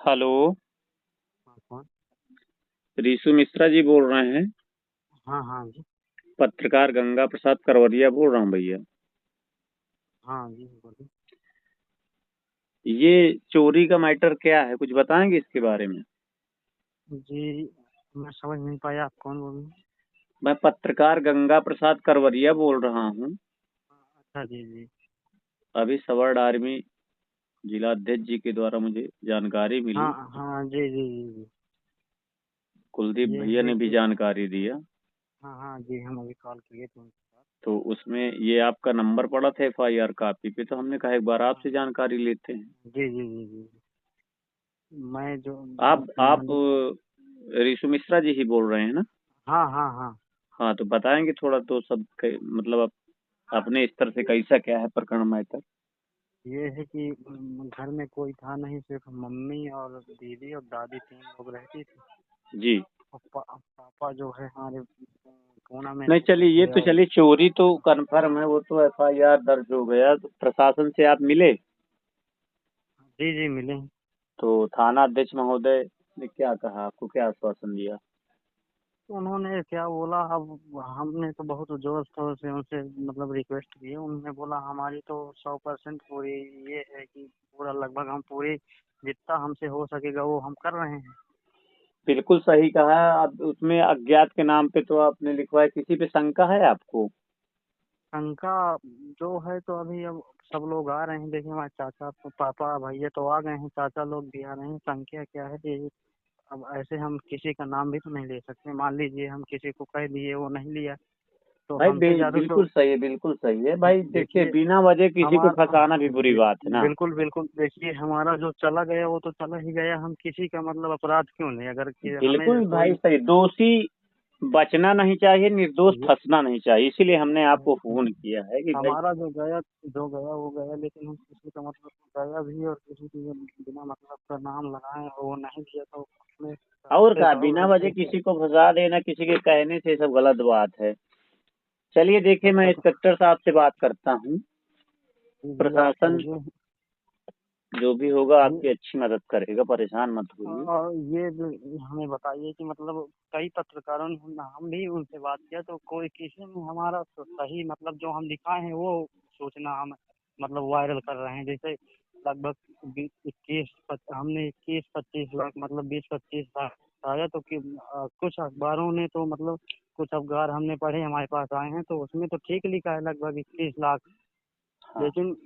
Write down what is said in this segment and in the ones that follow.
Hello. हाँ, कौन? रीशु मिश्रा जी बोल रहे हैं? हाँ हाँ जी। पत्रकार गंगा प्रसाद करवरिया बोल रहा हूँ भैया। हाँ जी, बोलिए। ये चोरी का मैटर क्या है, कुछ बताएंगे इसके बारे में? जी, मैं समझ नहीं पाया, आप कौन बोल रहे हैं? मैं पत्रकार गंगा प्रसाद करवरिया बोल रहा हूँ। अच्छा, जी जी। अभी सवर्ड आर्मी जिला अध्यक्ष जी के द्वारा मुझे जानकारी हाँ मिली। हाँ, जी जी जी जी। कुलदीप ये भैया है ने भी कि जानकारी दिया। हाँ हाँ जी, हम अभी कॉल किए थे उनके पास। तो उसमें ये आपका नंबर पड़ा था एफआईआर कॉपी पे, तो हमने कहा एक बार हाँ, आपसे जानकारी लेते हैं। जी जी जी जी। मैं जो आप मैंने रीशु मिश्रा जी ही बोल रहे हैं ना? हाँ हाँ हाँ। हाँ, तो बताएंगे थोड़ा तो मतलब अपने स्तर से कैसा क्या है प्रकरण मैटर। ये है कि घर में कोई था नहीं, सिर्फ मम्मी और दीदी और दादी, तीन लोग रहती थी। जी। और पापा जो है हमारे पूना में नहीं, रहते चलिए ये थे। तो और चलिए, चोरी तो कन्फर्म है, वो तो एफआईआर दर्ज हो गया, तो प्रशासन से आप मिले? जी जी, मिले हैं। तो थाना अध्यक्ष महोदय ने क्या कहा, आपको क्या आश्वासन दिया? उन्होंने क्या बोला, अब हमने तो बहुत जोर शोर से उनसे मतलब रिक्वेस्ट की है। उन्होंने बोला हमारी तो 100% पूरी ये है कि पूरा लगभग हम पूरी जितना हमसे हो सकेगा वो हम कर रहे हैं। बिल्कुल सही कहा है। अब उसमें अज्ञात के नाम पे तो आपने लिखवाया, किसी पे शंका है आपको? शंका जो है तो अभी अब सब लोग आ रहे हैं, देखिए हमारे चाचा तो पापा भैया तो आ गए हैं, चाचा लोग भी आ रहे हैं। संख्या क्या है कि अब ऐसे हम किसी का नाम भी तो नहीं ले सकते। मान लीजिए हम किसी को कह दिए, वो नहीं लिया, तो भाई हमसे ज्यादा तो बिल्कुल सही है, बिल्कुल सही है भाई। देखिए, देखिए बिना वजह किसी को हमारा फंसाना भी बुरी बात है ना। बिल्कुल बिल्कुल, देखिए हमारा जो चला गया वो तो चला ही गया। हम किसी का मतलब अपराध क्यों नहीं, अगर कि हमें बिल्कुल भाई कोई सही, दोषी बचना नहीं चाहिए, निर्दोष ये फंसना नहीं चाहिए, इसीलिए हमने आपको फोन किया है कि भाई। हमारा जो गया वो गया, लेकिन हम किसी का मतलब गया भी और किसी की बिना मतलब का नाम लगाए और वो नहीं दिया तो उसमें और से क्या, डरो बिना वजह लगता है। किसी को फंसा देना, किसी के कहने से सब गलत बात है। चलिए देखिए, तब मैं तक इंस्पेक्टर साहब से बात करता हूँ। जी आप प्रशासन करिए। जो भी होगा ये आपकी अच्छी मदद करेगा, परेशान मत होइए। और ये जो हमें बताइए कि मतलब कई पत्रकारों ने हम भी उनसे बात किया तो कोई किसी ने हमारा तो सही मतलब जो हम दिखाए हैं वो सूचना हम मतलब वायरल कर रहे हैं। जैसे लगभग 21 हमने 21-25 लाख मतलब 20-25 लाख आया तो कि कुछ अखबारों ने तो मतलब कुछ अखबार हमने पढ़े हमारे पास आए हैं तो उसमें तो ठीक लिखा है लगभग 21 लाख। हाँ। लेकिन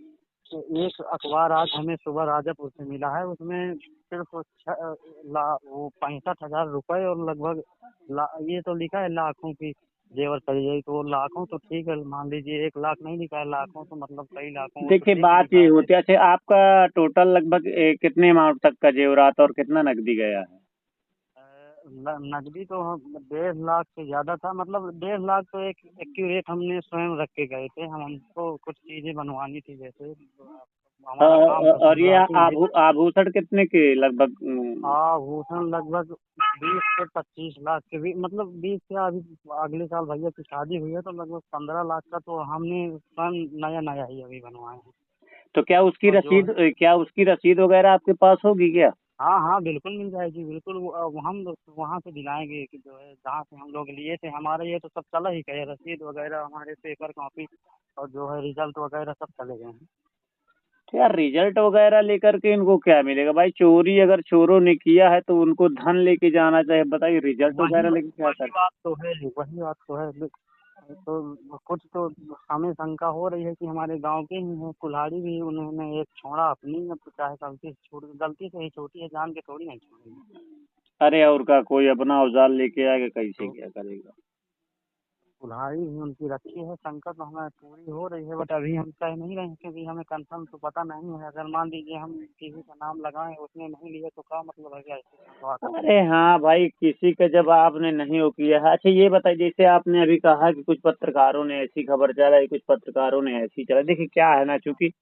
एक अखबार आज हमें सुबह राजापुर से मिला है, उसमें सिर्फ वो 65,000 रुपए और लगभग ये तो लिखा है लाखों की जेवर खरीदी गई। तो वो लाखों तो ठीक है, मान लीजिए 1 लाख नहीं लिखा है, लाखों तो मतलब कई लाखों वो तो देखिए, ठीक बात लिखा ये है। होती है। अच्छा, आपका टोटल लगभग कितने अमाउंट तक का जेवरात और कितना नकदी गया है? नकदी तो 1.5 लाख से ज्यादा था, मतलब 1.5 लाख तो एक एक्यूरेट हमने स्वयं रख के गए थे। हम हमको कुछ चीजें बनवानी थी, जैसे हमारा काम था और ये शुरुआती में। आभूषण कितने के लगभग? आभूषण लगभग 20 से 25 लाख के भी मतलब 20 क्या, अभी अगले साल भैया की शादी हुई है तो लगभग 15 लाख का तो हमने स्वयं नया नया ही अभी बनवाए हैं। तो और जो है क्या उसकी रसीद वगैरह आपके पास होगी क्या? हाँ हाँ, बिल्कुल मिल जाएगी, बिल्कुल हम वहाँ से दिलाएंगे कि जो है जहाँ से हम लोग लिए थे। हमारा ये तो सब चला ही गया, रसीद वगैरह हमारे पेपर कॉपी और जो है रिजल्ट वगैरह सब चले गए हैं। तो यार, रिजल्ट वगैरह लेकर के इनको क्या मिलेगा भाई? चोरी अगर चोरों ने किया है तो उनको धन लेके जाना चाहिए, बताइए रिजल्ट वही वगैरह लेके क्या वही कर। बात तो है, वही बात तो है। तो कुछ तो हमें शंका हो रही है कि हमारे गांव के ही हैं कुल्हाड़ी भी, उन्होंने एक छोड़ा अपनी, अब तो चाहे गलती से ही छोटी है, जान के थोड़ी नहीं छोड़ेगी। अरे और का, कोई अपना औजार लेके आएगा, कैसे तो क्या करेगा? कुल्हाड़ी भी उनकी रखी है, शंका तो हमें पूरी हो रही है, बट अभी हम कह नहीं रहे हैं क्योंकि हमें कंफर्म तो पता नहीं है। अगर मान लीजिए हम किसी का नाम लगाएं उसने नहीं लिया तो क्या मतलब है कि ऐसे करवा सकते अरे हैं। हाँ भाई, किसी का जब आपने नहीं वो किया है। अच्छा ये बताइए, जैसे आपने अभी कहा कि कुछ पत्रकारों ने ऐसी खबर चलाई, कुछ पत्रकारों ने ऐसी चलाई। देखिए क्या है ना, चूंकि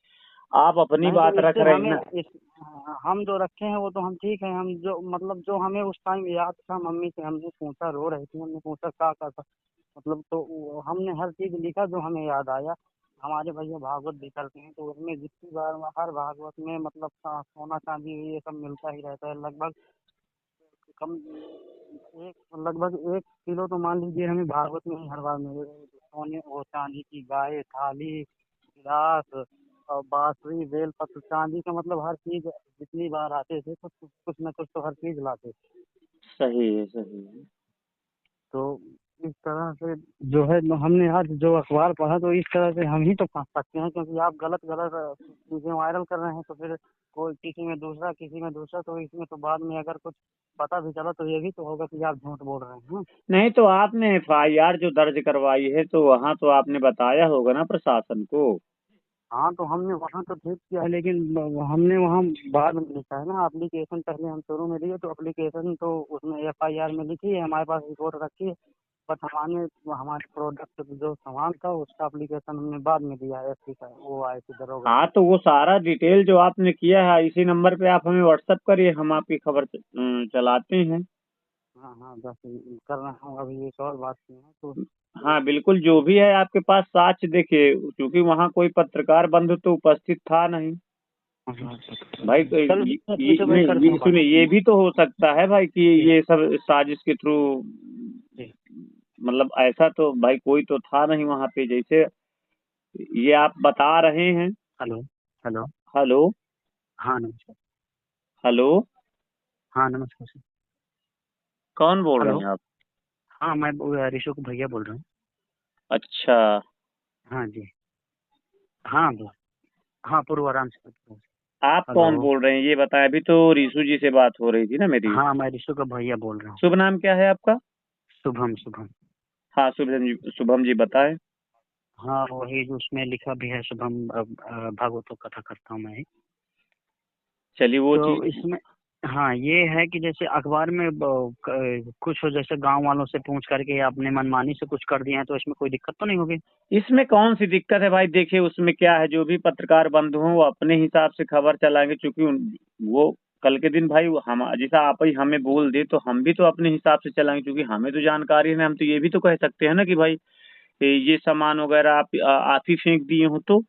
आप अपनी नहीं तो बात रख इससे रहे हैं हमें ना। हम जो रखे हैं वो तो हम ठीक है। हम जो मतलब जो हमें उस टाइम याद था, मम्मी से हमने पूछा, रो रही थी, हमने पूछा क्या था मतलब, तो हमने हर चीज लिखा जो हमें याद आया। हमारे भैया भागवत भी करते हैं, तो उसमें जितनी बार हर भागवत में मतलब सोना चांदी ये सब मिलता ही रहता है लगभग। कम एक लगभग 1 किलो तो मान लीजिए हमें भागवत में ही हर बार मिले। सोने वो चांदी की गाय, थाली, गिलास और बांसुरी, बेलपत्र, चांदी का मतलब हर चीज जितनी बार आते थे तो कुछ न कुछ तो हर चीज लाते थे। सही है, सही है। तो इस तरह से जो है हमने आज जो अखबार पढ़ा तो इस तरह से हम ही तो फंस सकते हैं, क्योंकि आप गलत गलत चीजें वायरल कर रहे हैं तो फिर कोई किसी में दूसरा, तो इसमें तो बाद में अगर कुछ पता भी चला तो ये भी तो होगा कि आप झूठ बोल रहे हैं। नहीं तो आपने एफआईआर जो दर्ज करवाई है तो वहाँ तो आपने बताया होगा ना प्रशासन को। हाँ तो हमने वहाँ तो ठीक किया है, लेकिन हमने वहाँ बाद में लिखा है ना एप्लीकेशन। पहले हम शुरू में दिए तो एप्लीकेशन तो उसमें एफआईआर में लिखी है, हमारे पास रिपोर्ट रखी है। बट हमारे हमारे प्रोडक्ट जो सामान था उसका एप्लीकेशन हमने बाद में दिया है। एसपी का वो आए थे दरोगा हाँ जी। तो वो सारा डिटेल जो आपने किया है इसी नंबर पे आप हमें व्हाट्सअप करिए, हम आपकी खबर चलाते हैं। हाँ हाँ बस कर रहा हूँ अभी, एक और बात की है तो। हाँ बिल्कुल, जो भी है आपके पास साक्ष्य देखिए, क्योंकि वहाँ कोई पत्रकार बंधु तो उपस्थित था नहीं। भाई चलो ठीक है, तो भाई नहीं, करता ये हूँ बात सुनिए, ये आपसे। भी तो हो सकता है भाई कि जी ये सब साजिश के थ्रू, जी। मतलब ऐसा तो भाई कोई तो था नहीं वहाँ पे, जैसे ये आप बता रहे हैं। हेलो। हेलो। हेलो। हाँ नमस्कार। हेलो। हाँ नमस्कार सर। कौन बोल रहे हेलो। हैं आप? हाँ मैं ऋषु को भैया बोल रहा हूँ। अच्छा। हाँ जी। हाँ बोल। हाँ पूर्व आराम से बोल। आप कौन हेलो। बोल रहे हैं ये बताएं, अभी तो रीशु जी से बात हो रही थी ना मेरी। हाँ मैं ऋषु का भैया बोल रहा हूँ। शुभ नाम क्या है आपका? शुभम शुभम। हाँ शुभम जी, शुभम जी बताएं। हाँ वही जो उसमें लिखा भी है शुभम, भागवतों कथा करता हूँ मैं ही। चलिए वो तो चीज। इसमें हाँ ये है कि जैसे अखबार में कुछ हो, जैसे गांव वालों से पूछ करके या अपने मनमानी से कुछ कर दिए हैं, तो इसमें कोई दिक्कत तो नहीं होगी? इसमें कौन सी दिक्कत है भाई? देखिए उसमें क्या है, जो भी पत्रकार बंधु हों वो अपने हिसाब से खबर चलाएंगे, क्योंकि वो कल के दिन भाई हम जैसा आप ही हमें बोल दे तो हम भी तो अपने हिसाब से चलाएंगे, क्योंकि हमें तो जानकारी है ना। हम तो ये भी तो कह सकते हैं ना कि भाई ये सामान वगैरह आप ही फेंक दिए हो तो।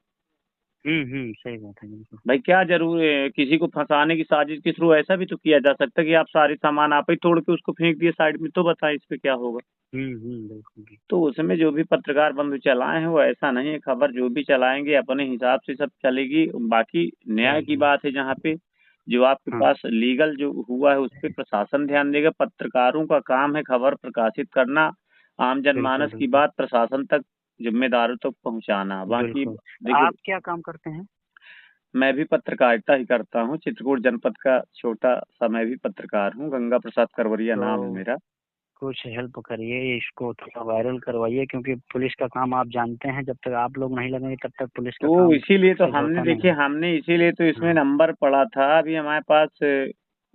सही बात है बिल्कुल। भाई क्या जरूर है, किसी को फंसाने की साजिश के थ्रू ऐसा भी तो किया जा सकता है कि आप सारे सामान आप ही तोड़ के उसको फेंक दिए साइड में, तो बताएं इस पे क्या होगा। बिल्कुल बिल्कुल। तो उसमें जो भी पत्रकार बंधु चलाए हैं वो ऐसा नहीं है, खबर जो भी चलाएंगे अपने हिसाब से सब चलेगी। बाकी न्याय सही की है। बात है जहाँ पे जो आपके हाँ पास लीगल जो हुआ है उस पे प्रशासन ध्यान देगा। पत्रकारों का काम है खबर प्रकाशित करना, आम बिल्कुल जनमानस की बिल्कुल। बात प्रशासन तक, जिम्मेदारों तक पहुंचाना। बाकी बिल्कुल। देखिए, आप क्या काम करते हैं? मैं भी पत्रकारिता ही करता हूँ, चित्रकूट जनपद का छोटा सा मैं भी पत्रकार हूँ। गंगा प्रसाद करवरिया तो नाम है मेरा। कुछ हेल्प करिए, इसको थोड़ा वायरल करवाइए, क्योंकि पुलिस का काम आप जानते हैं, जब तक आप लोग नहीं लगेंगे तब तक पुलिस का तो काम इसीलिए तो सही हमने, होता नहीं देखिए है। हमने इसीलिए तो इसमें हाँ नंबर पड़ा था, अभी हमारे पास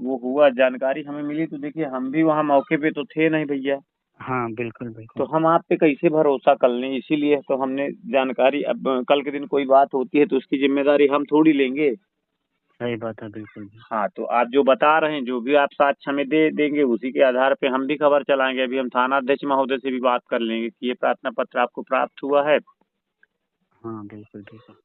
वो हुआ जानकारी हमें मिली, तो देखिए हम भी वहाँ मौके पे तो थे नहीं भैया। हाँ बिल्कुल तो बिल्कुल। हम आप पे कैसे भरोसा कर लें, इसीलिए तो हमने जानकारी, अब कल के दिन कोई बात होती है तो उसकी जिम्मेदारी हम थोड़ी लेंगे। सही बात है बिल्कुल भी। हाँ तो आप जो बता रहे हैं, जो भी आप साक्ष्य हमें दे देंगे उसी के आधार पे हम भी खबर चलाएंगे। अभी हम थाना अध्यक्ष महोदय से भी बात कर लेंगे कि ये प्रार्थना पत्र आपको प्राप्त हुआ है। हाँ बिल्कुल बिल्कुल।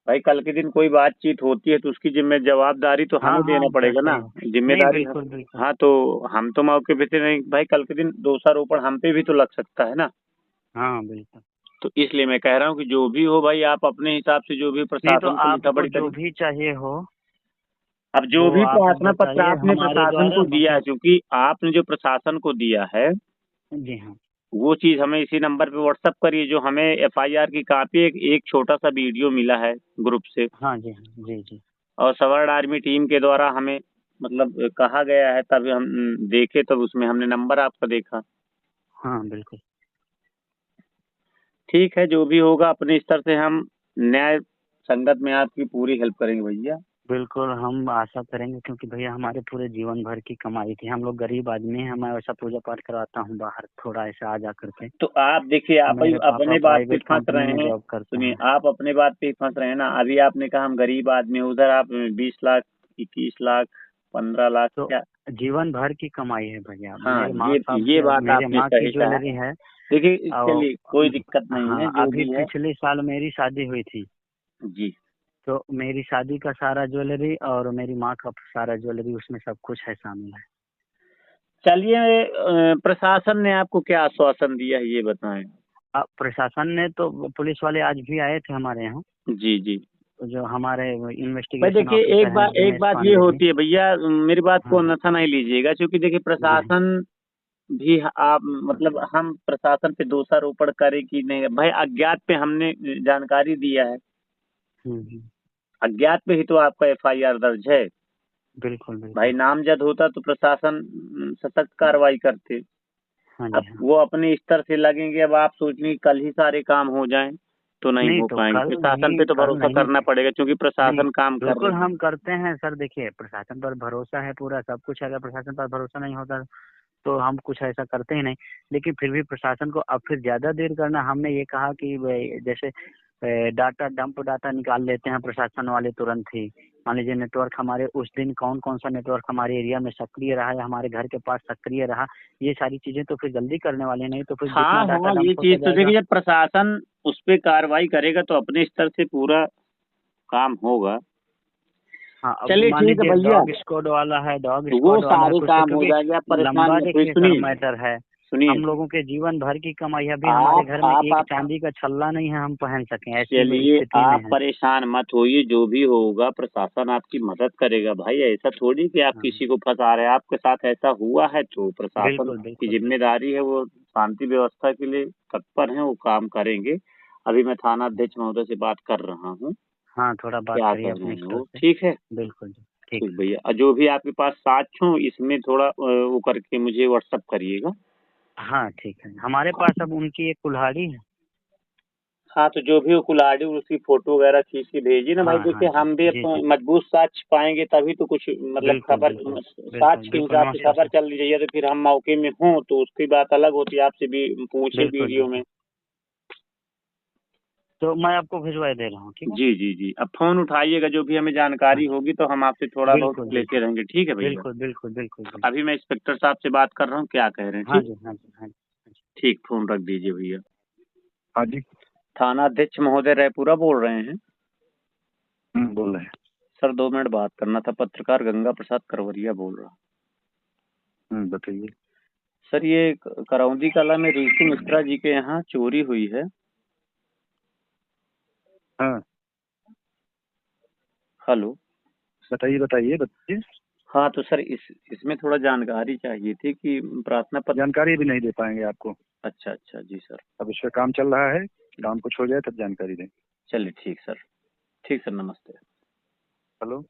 भाई कल के दिन कोई बातचीत होती है तो उसकी जवाबदारी तो हाँ हमें हाँ देना पड़ेगा ना, सही बात। नहीं जिम्मेदारी बिल्कुल बिल्कुल। हाँ तो हम तो मौके पे थे नहीं भाई, कल के दिन दोषारोपण हम पे भी तो लग सकता है ना। हाँ बिल्कुल। तो इसलिए मैं कह रहा हूँ कि जो भी हो भाई, आप अपने हिसाब से जो भी नहीं तो प्रशासन को आपको लिखा जो करिए। भी चाहिए हो अब जो वो भी आप प्रार्थना पत्र बताइए आपने हमारे प्रशासन द्वारा, को दिया है, मतलब। क्योंकि आपने जो प्रशासन को दिया है जी हाँ। वो चीज हमें इसी नंबर पे व्हाट्सअप करिए। जो हमें एफआईआर की कॉपी, एक छोटा सा वीडियो मिला है ग्रुप से, हाँ जी हाँ जी जी। और सवर्ण आर्मी टीम के द्वारा हमें मतलब कहा गया है, तब हम देखे, तब उसमें हमने नंबर आपका देखा। हाँ बिल्कुल। ठीक है, जो भी होगा अपने स्तर से हम न्याय संगत में आपकी पूरी हेल्प करेंगे भैया। बिल्कुल हम आशा करेंगे, क्योंकि भैया हमारे पूरे जीवन भर की कमाई थी, हम लोग गरीब आदमी हैं, मैं वैसा पूजा पाठ करवाता हूँ बाहर थोड़ा ऐसा आ जा करके। तो आप देखिए, आप ही मेरे पापा अपने बात पे प्राइवेट फंस कंपनी रहे में हैं। जॉब करते सुनिए, हैं। आप अपने बात पे ही फंस रहे हैं ना। अभी आपने कहा हम गरीब आदमी हैं, उधर आप 20 लाख, 21 लाख 15 लाख तो क्या? जीवन भर की कमाई है भैया। हाँ, मेरे माँ साहब ये बात मेरे आपने माँ की सही कहा। ज्वेलरी है। देखिए और चलिए कोई दिक्कत नहीं है, हाँ, जो अभी भी है। पिछले साल मेरी शादी हुई थी, जी। तो मेरी शादी का सारा ज्वेलरी और मेरी माँ का सारा ज्वेलरी, उसमें सब कुछ है, शामिल है। चलिए, प्रशासन ने आपको क्या आश्वासन दिया है ये बताएं। प्रशासन ने तो, पुलिस वाले आज भी आए थे हमारे यहाँ, जी जी। जो हमारे भाई इन्वेस्टिगेशन देखिए, ऑफिसर हैं एक दिनेश बात ये पांडे जी। होती है भैया, मेरी बात को हाँ हाँ अन्यथा नहीं लीजिएगा, क्योंकि देखिए जी। प्रशासन भी आप मतलब हम प्रशासन पे दोषारोपण करें कि नहीं, भाई अज्ञात पे हमने जानकारी दिया है, हम्म। अज्ञात पे ही तो आपका एफआईआर दर्ज है। बिल्कुल भाई बिल्कुल। नामजद होता तो प्रशासन सशक्त कार्रवाई करते। हाँ अब जी हाँ। वो अपने स्तर से लगेंगे, अब आप सोच लीजिए कल ही सारे काम हो जाएं तो नहीं नहीं हो तो पाएंगे, प्रशासन पे तो कल भरोसा नहीं। करना पड़ेगा क्योंकि नहीं, प्रशासन काम कर बिल्कुल रहे हम हैं। करते हैं सर। देखिए, प्रशासन पर भरोसा है पूरा, सब कुछ है। अगर प्रशासन पर भरोसा नहीं होता तो हम कुछ ऐसा करते ही नहीं। लेकिन फिर भी प्रशासन को अब फिर ज्यादा देर करना, हमने ये कहा कि जैसे डाटा डंप डाटा निकाल लेते हैं प्रशासन वाले तुरंत ही। मान लीजिए नेटवर्क हमारे उस दिन कौन कौन सा नेटवर्क हमारे एरिया में सक्रिय रहा या हमारे घर के पास सक्रिय रहा, ये सारी चीजें तो फिर जल्दी करने वाले नहीं, तो फिर जितना हाँ डाटा हाँ, ये डंप होता चीज तो जाएगा। देखिए, जब प्रशासन उस पे कार्रवाई करेगा तो अपने स्तर से पूरा काम होगा। हाँ, अब चलिए मान ठीक है लीजिए भैया, डॉग स्क्वाड वाला है, डॉग तो वो स्क्वाड वाला है सारे कुछ तो, काम हो क्योंकि जाएंगे, आप परेशान लंबा मत होइए। देखिए सर सुनिए मैटर है। सुनिए, हम लोगों के जीवन भर की कमाई है। अभी हमारे आप घर में आप एक आप चांदी का छल्ला नहीं है, हम पहन सकें, ऐसी चलिए स्थिति में आप है। परेशान मत होइए, जो भी होगा प्रशासन आपकी मदद करेगा भाई। ऐसा थोड़ी कि आप हाँ, किसी को फंसा रहे हैं, आपके साथ ऐसा हुआ है तो प्रशासन बिल्कुल की बिल्कुल बिल्कुल। जिम्मेदारी है, वो शांति व्यवस्था के लिए तत्पर है, वो काम करेंगे। अभी मैं थाना अध्यक्ष महोदय से बात कर रहा हूँ, हाँ, थोड़ा बात क्या करिए कह रहे अपने हैं स्तर वो, से। ठीक है। बिल्कुल जी, ठीक ठीक है। भैया, और जो भी आपके पास साक्ष्य हो इसमें थोड़ा वो करके मुझे व्हाट्सअप करिएगा। हाँ ठीक है, हमारे पास अब उनकी एक कुल्हाड़ी है। हाँ, तो जो भी हो कुल्हाड़ी, उसकी फोटो वगैरह खींच के भेजिए ना भाई। हाँ हाँ देखिए जी हम भी जी जी। मजबूत साक्ष्य पाएंगे तभी तो कुछ मतलब बिल्कुल खबर, बिल्कुल। बिल्कुल साक्ष्य के बिल्कुल हिसाब से मास्टर खबर साहब। चल रही है तो फिर हम मौके में हों तो उसकी बात अलग होती है, आपसे भी पूछे बिल्कुल वीडियो में। बिल्कुल। तो मैं आपको भिजवा दे रहा हूँ, ठीक है। जी जी जी, अब फोन उठाइएगा, जो भी हमें हाँ जानकारी जी। होगी तो हम आपसे थोड़ा बहुत बिल्कुल लेते बिल्कुल। रहेंगे, ठीक है भैया। बिल्कुल बिल्कुल बिल्कुल बिल्कुल। अभी मैं इंस्पेक्टर साहब से बात कर रहा हूँ, क्या कह रहे हैं, हाँ ठीक। जी हाँ जी हाँ जी हाँ जी। ठीक, फोन रख दीजिए भैया। हाँ जी। थाना अध्यक्ष महोदय रायपुरा बोल रहे हैं। बोल रहे हैं। सर 2 मिनट बात करना था, पत्रकार गंगा प्रसाद करवरिया बोल रहा हूँ। बताइए। सर ये करौंदी कला में ऋषि मिश्रा जी के यहाँ चोरी हुई है। हाँ, हेलो। बताइए बताइए बताइए। हाँ तो सर इसमें थोड़ा जानकारी चाहिए थी कि प्रार्थना पत्र। जानकारी भी नहीं दे पाएंगे आपको। अच्छा अच्छा, जी सर। अब इस पे काम चल रहा है, काम कुछ हो जाए तब जानकारी दें। चलिए ठीक सर, ठीक सर, नमस्ते। हेलो।